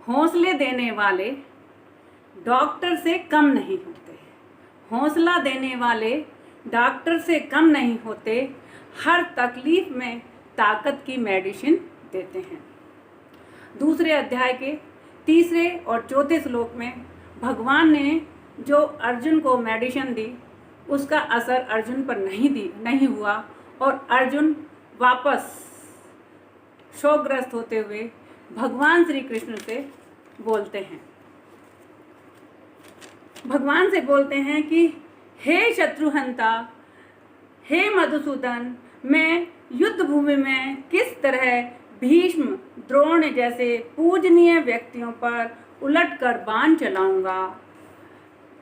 हौसले देने वाले डॉक्टर से कम नहीं होते। हौसला देने वाले डॉक्टर से कम नहीं होते। हर तकलीफ में ताकत की मेडिसिन देते हैं। दूसरे अध्याय के तीसरे और चौथे श्लोक में भगवान ने जो अर्जुन को मेडिसिन दी उसका असर अर्जुन पर नहीं हुआ और अर्जुन वापस शोकग्रस्त होते हुए भगवान श्री कृष्ण से बोलते हैं। भगवान से बोलते हैं कि हे शत्रुहंता, हे मधुसूदन, मैं युद्ध भूमि में किस तरह भीष्म, द्रोण जैसे पूजनीय व्यक्तियों पर उलटकर बाण चलाऊंगा।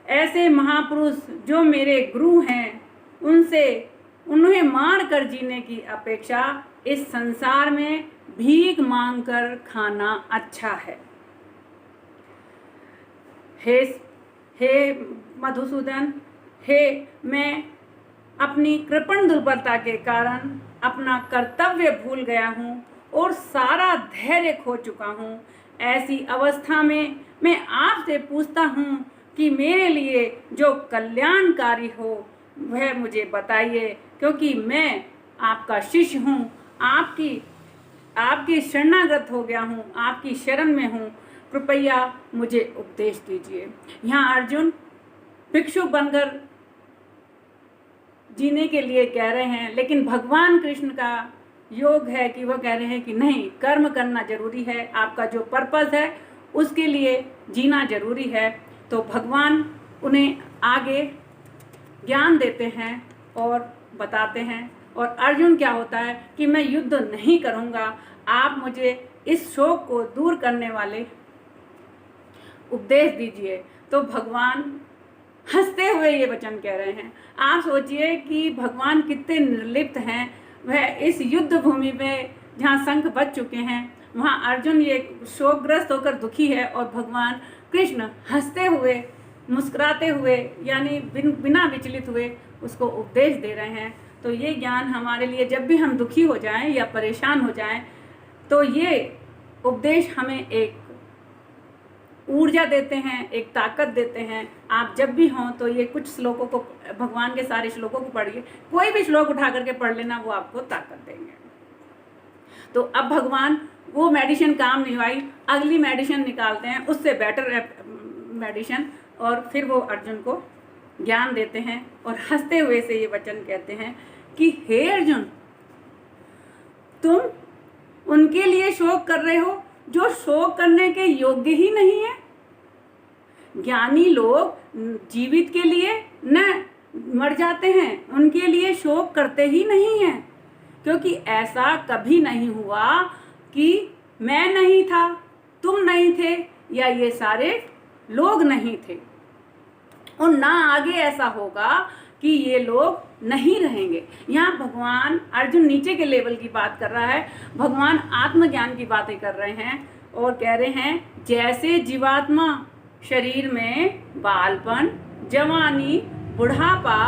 ऐसे महापुरुष जो मेरे गुरु हैं, उन्हें मार कर जीने की अपेक्षा इस संसार में भीख मांग कर खाना अच्छा है। हे मधुसूदन, मैं अपनी कृपण दुर्बलता के कारण अपना कर्तव्य भूल गया हूँ और सारा धैर्य खो चुका हूँ। ऐसी अवस्था में मैं आपसे पूछता हूँ कि मेरे लिए जो कल्याणकारी हो वह मुझे बताइए, क्योंकि मैं आपका शिष्य हूँ, आपकी शरणागत हो गया हूँ, आपकी शरण में हूँ। कृपया मुझे उपदेश दीजिए। यहाँ अर्जुन भिक्षु बनकर जीने के लिए कह रहे हैं, लेकिन भगवान कृष्ण का योग है कि वह कह रहे हैं कि नहीं, कर्म करना जरूरी है, आपका जो पर्पस है उसके लिए जीना जरूरी है। तो भगवान उन्हें आगे ज्ञान देते हैं और बताते हैं। और अर्जुन क्या होता है कि मैं युद्ध नहीं करूँगा, आप मुझे इस शोक को दूर करने वाले उपदेश दीजिए। तो भगवान हंसते हुए ये वचन कह रहे हैं। आप सोचिए कि भगवान कितने निर्लिप्त हैं। वह इस युद्ध भूमि में जहाँ शंख बज चुके हैं वहाँ अर्जुन ये शोकग्रस्त होकर दुखी है और भगवान कृष्ण हंसते हुए, मुस्कुराते हुए, यानी बिना विचलित हुए उसको उपदेश दे रहे हैं। तो ये ज्ञान हमारे लिए, जब भी हम दुखी हो जाएं या परेशान हो जाएं, तो ये उपदेश हमें एक ऊर्जा देते हैं, एक ताकत देते हैं। आप जब भी हों तो ये कुछ श्लोकों को, भगवान के सारे श्लोकों को पढ़िए, कोई भी श्लोक उठा करके पढ़ लेना, वो आपको ताकत देंगे। तो अब भगवान वो मेडिसिन काम नहीं आई, अगली मेडिसिन निकालते हैं, उससे बेटर मेडिसिन, और फिर वो अर्जुन को ज्ञान देते हैं और हंसते हुए से ये वचन कहते हैं कि हे अर्जुन, तुम उनके लिए शोक कर रहे हो जो शोक करने के योग्य ही नहीं है। ज्ञानी लोग जीवित के लिए न मर जाते हैं, उनके लिए शोक करते ही नहीं हैं, क्योंकि ऐसा कभी नहीं हुआ कि मैं नहीं था, तुम नहीं थे, या ये सारे लोग नहीं थे, और ना आगे ऐसा होगा कि ये लोग नहीं रहेंगे। यहाँ भगवान अर्जुन नीचे के लेवल की बात कर रहा है, भगवान आत्मज्ञान की बातें कर रहे हैं और कह रहे हैं जैसे जीवात्मा शरीर में बालपन, जवानी, बुढ़ापा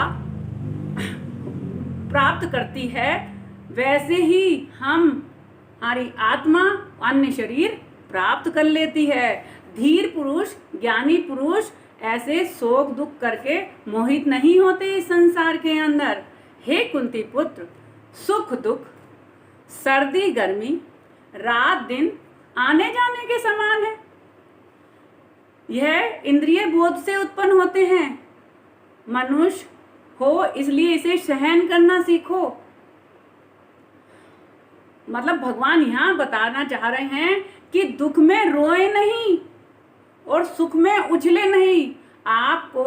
प्राप्त करती है, वैसे ही हमारी आत्मा अन्य शरीर प्राप्त कर लेती है। धीर पुरुष, ज्ञानी पुरुष ऐसे शोक दुख करके मोहित नहीं होते इस संसार के अंदर। हे कुंती पुत्र, सुख दुख, सर्दी गर्मी, रात दिन आने जाने के समान है। यह इंद्रिय बोध से उत्पन्न होते हैं। मनुष्य हो इसलिए इसे सहन करना सीखो। मतलब भगवान यहाँ बताना चाह रहे हैं कि दुख में रोए नहीं और सुख में उछले नहीं। आपको,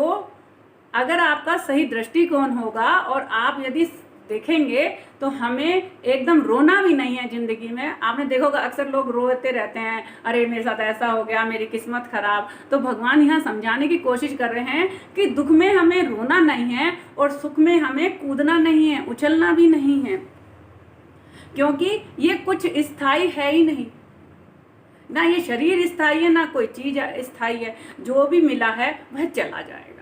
अगर आपका सही दृष्टिकोण होगा और आप यदि देखेंगे तो हमें एकदम रोना भी नहीं है जिंदगी में। आपने देखा होगा अक्सर लोग रोते रहते हैं, अरे मेरे साथ ऐसा हो गया, मेरी किस्मत खराब। तो भगवान यहाँ समझाने की कोशिश कर रहे हैं कि दुख में हमें रोना नहीं है और सुख में हमें कूदना नहीं है, उछलना भी नहीं है, क्योंकि ये कुछ स्थायी है ही नहीं। ना ये शरीर स्थायी है, ना कोई चीज स्थायी है। जो भी मिला है वह चला जाएगा।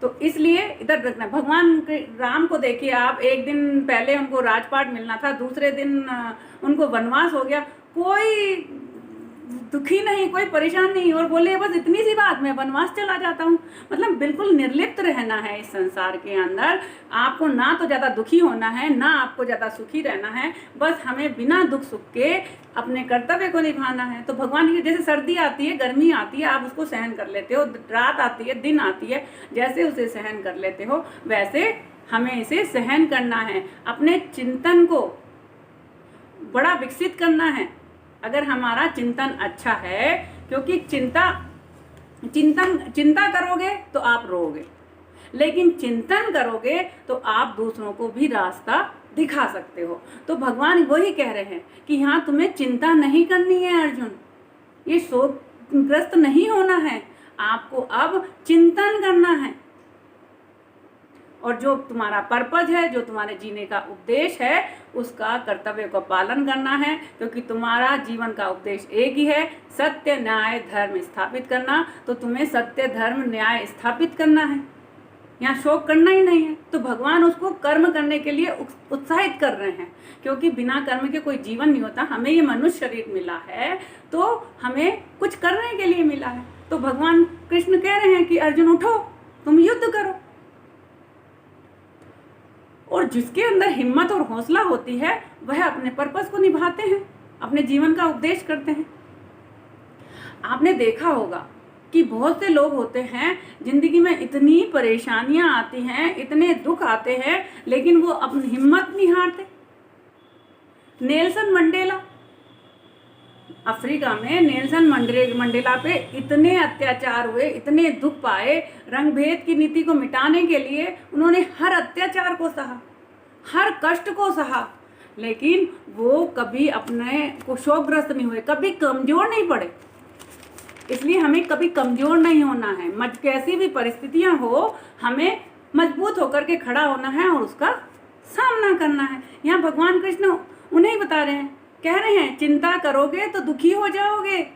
तो इसलिए इधर रखना। भगवान राम को देखिए आप, एक दिन पहले उनको राजपाट मिलना था, दूसरे दिन उनको वनवास हो गया। कोई दुखी नहीं, कोई परेशान नहीं, और बोले बस इतनी सी बात, मैं वनवास चला जाता हूँ। मतलब बिल्कुल निर्लिप्त रहना है इस संसार के अंदर। आपको ना तो ज़्यादा दुखी होना है, ना आपको ज़्यादा सुखी रहना है, बस हमें बिना दुख सुख के अपने कर्तव्य को निभाना है। तो भगवान की, जैसे सर्दी आती है, गर्मी आती है, आप उसको सहन कर लेते हो, रात आती है, दिन आती है, जैसे उसे सहन कर लेते हो, वैसे हमें इसे सहन करना है। अपने चिंतन को बड़ा विकसित करना है, अगर हमारा चिंतन अच्छा है, क्योंकि चिंता करोगे तो आप रोगे, लेकिन चिंतन करोगे तो आप दूसरों को भी रास्ता दिखा सकते हो। तो भगवान वही कह रहे हैं कि यहाँ तुम्हें चिंता नहीं करनी है अर्जुन, ये शोकग्रस्त नहीं होना है, आपको अब चिंतन करना है, और जो तुम्हारा पर्पज है, जो तुम्हारे जीने का उपदेश है, उसका कर्तव्य को पालन करना है, क्योंकि तुम्हारा जीवन का उपदेश एक ही है, सत्य न्याय धर्म स्थापित करना। तो तुम्हें सत्य धर्म न्याय स्थापित करना है, यहाँ शोक करना ही नहीं है। तो भगवान उसको कर्म करने के लिए उत्साहित कर रहे हैं, क्योंकि बिना कर्म के कोई जीवन नहीं होता। हमें ये मनुष्य शरीर मिला है तो हमें कुछ करने के लिए मिला है। तो भगवान कृष्ण कह रहे हैं कि अर्जुन उठो, तुम युद्ध करो। और जिसके अंदर हिम्मत और हौसला होती है, वह अपने पर्पस को निभाते हैं, अपने जीवन का उपदेश करते हैं। आपने देखा होगा कि बहुत से लोग होते हैं, जिंदगी में इतनी परेशानियां आती हैं, इतने दुख आते हैं, लेकिन वो अपनी हिम्मत नहीं हारते। नेल्सन मंडेला, अफ्रीका में नेल्सन मंडेला पे इतने अत्याचार हुए, इतने दुख पाए, रंग भेद की नीति को मिटाने के लिए उन्होंने हर अत्याचार को सहा, हर कष्ट को सहा, लेकिन वो कभी अपने को शोकग्रस्त नहीं हुए, कभी कमजोर नहीं पड़े। इसलिए हमें कभी कमजोर नहीं होना है, कैसी भी परिस्थितियां हो, हमें मजबूत होकर के खड़ा होना है और उसका सामना करना है। यहाँ भगवान कृष्ण उन्हें बता रहे हैं, कह रहे हैं चिंता करोगे तो दुखी हो जाओगे,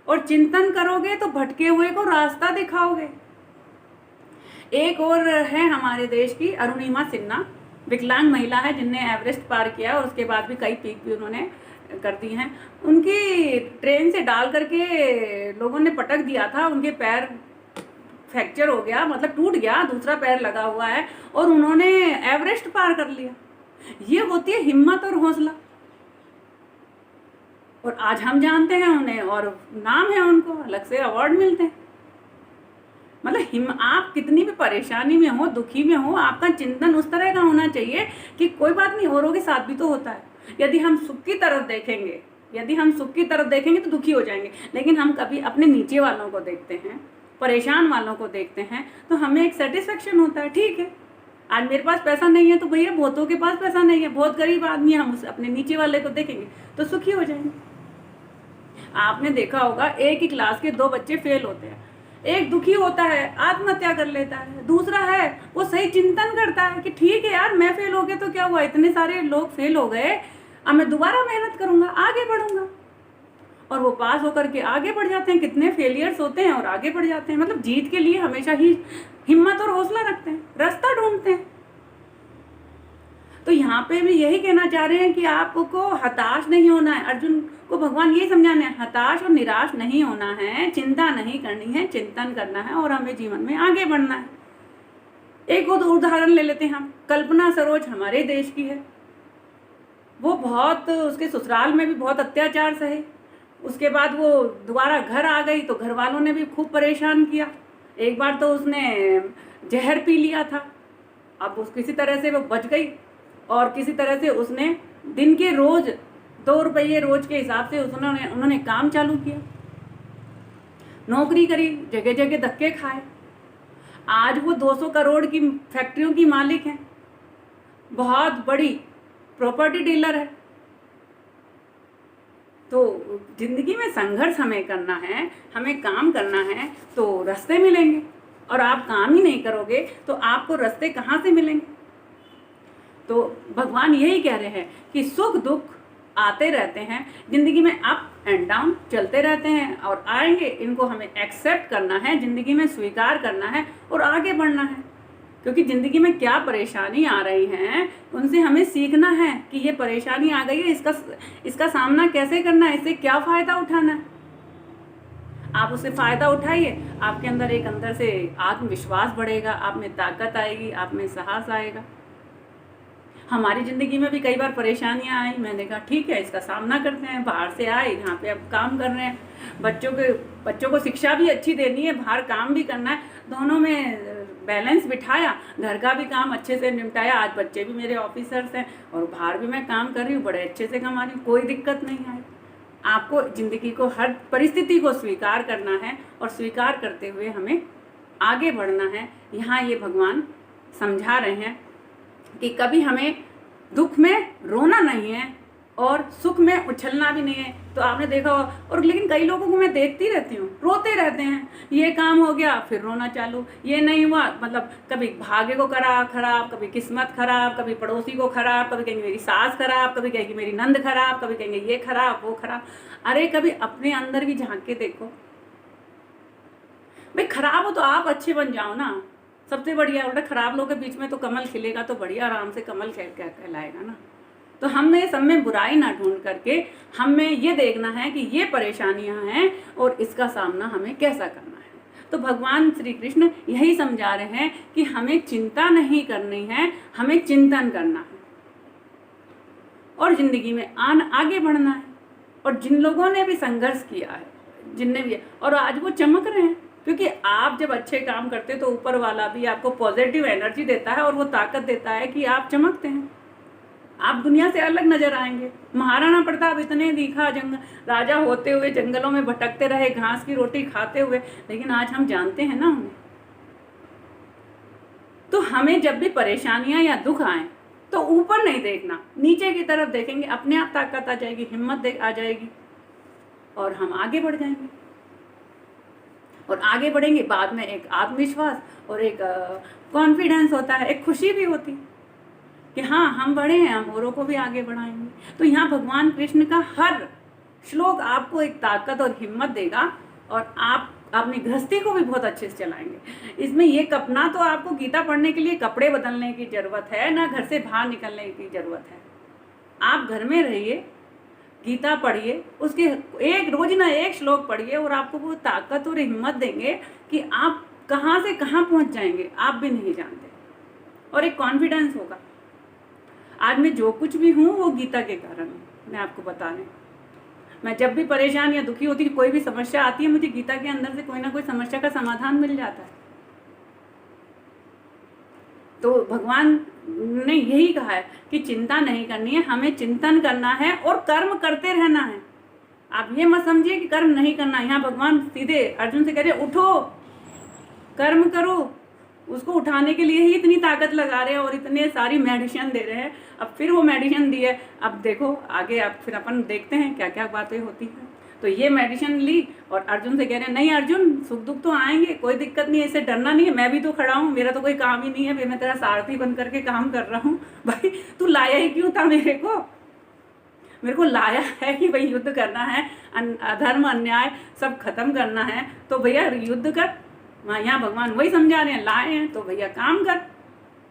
और चिंतन करोगे तो भटके हुए को रास्ता दिखाओगे। एक और है हमारे देश की अरुणिमा सिन्हा, विकलांग महिला है, जिनने एवरेस्ट पार किया और उसके बाद भी कई पीक भी उन्होंने कर दी हैं। उनकी ट्रेन से डाल करके लोगों ने पटक दिया था, उनके पैर फ्रैक्चर हो गया, मतलब टूट गया, दूसरा पैर लगा हुआ है, और उन्होंने एवरेस्ट पार कर लिया। ये होती है हिम्मत और हौसला। और आज हम जानते हैं उन्हें, और नाम है उनको, अलग से अवार्ड मिलते हैं। मतलब आप कितनी भी परेशानी में हो, दुखी में हो, आपका चिंतन उस तरह का होना चाहिए कि कोई बात नहीं, औरों के साथ भी तो होता है। यदि हम सुख की तरफ देखेंगे तो दुखी हो जाएंगे, लेकिन हम कभी अपने नीचे वालों को देखते हैं, परेशान वालों को देखते हैं, तो हमें एक सेटिस्फेक्शन होता है। ठीक है, आज मेरे पास पैसा नहीं है तो भैया बहुतों के पास पैसा नहीं है, बहुत गरीब आदमी है, हम अपने नीचे वाले को देखेंगे तो सुखी हो जाएंगे। आपने देखा होगा, एक ही क्लास के 2 बच्चे फेल होते हैं, एक दुखी होता है, आत्महत्या कर लेता है, दूसरा है वो सही चिंतन करता है कि ठीक है यार, मैं फेल हो गया तो क्या हुआ, इतने सारे लोग फेल हो गए, अब मैं दोबारा मेहनत करूंगा, आगे बढ़ूंगा, और वो पास होकर के आगे बढ़ जाते हैं। कितने फेलियर्स होते हैं और आगे बढ़ जाते हैं। मतलब जीत के लिए हमेशा ही हिम्मत और हौसला रखते हैं, रास्ता ढूंढते हैं। तो यहाँ पे भी यही कहना चाह रहे हैं कि आपको हताश नहीं होना है। अर्जुन को भगवान ये समझाने हैं, हताश और निराश नहीं होना है, चिंता नहीं करनी है, चिंतन करना है, और हमें जीवन में आगे बढ़ना है। एक और उदाहरण ले लेते हैं हम, कल्पना सरोज हमारे देश की है। वो बहुत, उसके ससुराल में भी बहुत अत्याचार सहे, उसके बाद वो दोबारा घर आ गई तो घर वालों ने भी खूब परेशान किया। एक बार तो उसने जहर पी लिया था, अब उस किसी तरह से वो बच गई, और किसी तरह से उसने दिन के रोज 2 रुपये रोज के हिसाब से उन्होंने काम चालू किया, नौकरी करी, जगह जगह धक्के खाए। आज वो 200 करोड़ की फैक्ट्रियों की मालिक है, बहुत बड़ी प्रॉपर्टी डीलर है। तो जिंदगी में संघर्ष हमें करना है, हमें काम करना है, तो रास्ते मिलेंगे, और आप काम ही नहीं करोगे तो आपको रास्ते कहाँ से मिलेंगे। तो भगवान यही कह रहे हैं कि सुख दुख आते रहते हैं, जिंदगी में अप एंड डाउन चलते रहते हैं और आएंगे, इनको हमें एक्सेप्ट करना है, जिंदगी में स्वीकार करना है और आगे बढ़ना है। क्योंकि ज़िंदगी में क्या परेशानी आ रही हैं, उनसे हमें सीखना है कि ये परेशानी आ गई है, इसका सामना कैसे करना है, इससे क्या फ़ायदा उठाना है। आप उससे फ़ायदा उठाइए, आपके अंदर से आत्मविश्वास बढ़ेगा, आप में ताकत आएगी, आप में साहस आएगा। हमारी ज़िंदगी में भी कई बार परेशानियां आई, मैंने कहा ठीक है इसका सामना करते हैं। बाहर से आए, यहाँ पे अब काम कर रहे हैं, बच्चों को शिक्षा भी अच्छी देनी है, बाहर काम भी करना है, दोनों में बैलेंस बिठाया, घर का भी काम अच्छे से निपटाया। आज बच्चे भी मेरे ऑफिसर्स हैं और बाहर भी मैं काम कर रही हूँ, बड़े अच्छे से कमा रही हूँ, कोई दिक्कत नहीं आई। आपको ज़िंदगी को हर परिस्थिति को स्वीकार करना है और स्वीकार करते हुए हमें आगे बढ़ना है। यहाँ ये भगवान समझा रहे हैं कि कभी हमें दुख में रोना नहीं है और सुख में उछलना भी नहीं है। तो आपने देखा हो, और लेकिन कई लोगों को मैं देखती रहती हूँ, रोते रहते हैं, ये काम हो गया फिर रोना चालू, ये नहीं हुआ, मतलब कभी भाग्य को खराब, कभी किस्मत खराब, कभी पड़ोसी को खराब, कभी कहेंगे मेरी सास खराब, कभी कहेंगे मेरी नंद खराब, कभी कहेंगे ये खराब वो खराब। अरे कभी अपने अंदर भी झांक के देखो, भाई खराब हो तो आप अच्छे बन जाओ ना, सबसे बढ़िया। उल्टा खराब लोगों के बीच में तो कमल खिलेगा, तो बढ़िया आराम से कमल कहलाएगा ना। तो हमें सब में बुराई ना ढूंढ करके हमें ये देखना है कि ये परेशानियां हैं और इसका सामना हमें कैसा करना है। तो भगवान श्री कृष्ण यही समझा रहे हैं कि हमें चिंता नहीं करनी है, हमें चिंतन करना है और जिंदगी में आगे बढ़ना है। और जिन लोगों ने भी संघर्ष किया है, जिनने भी, और आज वो चमक रहे हैं, क्योंकि आप जब अच्छे काम करते तो ऊपर वाला भी आपको पॉजिटिव एनर्जी देता है और वो ताकत देता है कि आप चमकते हैं, आप दुनिया से अलग नजर आएंगे। महाराणा प्रताप इतने दिखा राजा होते हुए जंगलों में भटकते रहे, घास की रोटी खाते हुए, लेकिन आज हम जानते हैं ना उन्हें। तो हमें जब भी परेशानियां या दुख आए तो ऊपर नहीं देखना, नीचे की तरफ देखेंगे, अपने आप ताकत आ जाएगी, हिम्मत आ जाएगी और हम आगे बढ़ जाएंगे। और आगे बढ़ेंगे, बाद में एक आत्मविश्वास और एक कॉन्फिडेंस होता है, एक खुशी भी होती है कि हाँ हम बढ़े हैं, हम औरों को भी आगे बढ़ाएंगे। तो यहाँ भगवान कृष्ण का हर श्लोक आपको एक ताकत और हिम्मत देगा और आप अपनी गृहस्थी को भी बहुत अच्छे से चलाएंगे। इसमें ये कपना तो आपको गीता पढ़ने के लिए कपड़े बदलने की जरूरत है ना, घर से बाहर निकलने की जरूरत है। आप घर में रहिए, गीता पढ़िए, उसके एक रोज ना एक श्लोक पढ़िए और आपको वो ताकत और हिम्मत देंगे कि आप कहाँ से कहाँ पहुँच जाएंगे, आप भी नहीं जानते। और एक कॉन्फिडेंस होगा, आज मैं जो कुछ भी हूँ वो गीता के कारण हूँ। मैं आपको बता रही हूँ, मैं जब भी परेशान या दुखी होती, कोई भी समस्या आती है, मुझे गीता के अंदर से कोई ना कोई समस्या का समाधान मिल जाता है। तो भगवान ने यही कहा है कि चिंता नहीं करनी है, हमें चिंतन करना है और कर्म करते रहना है। आप ये मत समझिए कि कर्म नहीं करना। यहाँ भगवान सीधे अर्जुन से कह रहे उठो, कर्म करो। उसको उठाने के लिए ही इतनी ताकत लगा रहे हैं और इतने सारी मेडिसिन दे रहे हैं। अब फिर वो मेडिसिन दी है, अब देखो आगे आप फिर अपन देखते हैं क्या क्या बातें होती हैं। तो ये मेडिसिन ली और अर्जुन से कह रहे हैं नहीं अर्जुन, सुख दुख तो आएंगे, कोई दिक्कत नहीं है, इससे डरना नहीं है, मैं भी तो खड़ा हूँ, मेरा तो कोई काम ही नहीं है, मैं तेरा सारथी बन करके काम कर रहा हूँ। भाई तू लाया ही क्यों था मेरे को लाया है कि भाई युद्ध करना है, अधर्म अन्याय सब खत्म करना है, तो भैया युद्ध कर। यहाँ भगवान वही समझा रहे हैं, लाए हैं तो भैया काम कर।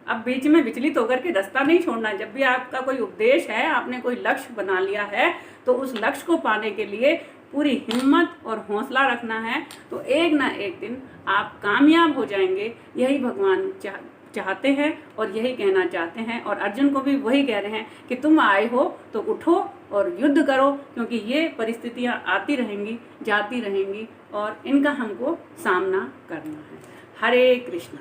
अब बीच में विचलित होकर के रास्ता नहीं छोड़ना। जब भी आपका कोई उपदेश है, आपने कोई लक्ष्य बना लिया है, तो उस लक्ष्य को पाने के लिए पूरी हिम्मत और हौसला रखना है, तो एक ना एक दिन आप कामयाब हो जाएंगे। यही भगवान चाहते हैं और यही कहना चाहते हैं। और अर्जुन को भी वही कह रहे हैं कि तुम आए हो तो उठो और युद्ध करो, क्योंकि ये परिस्थितियाँ आती रहेंगी, जाती रहेंगी और इनका हमको सामना करना है। हरे कृष्ण।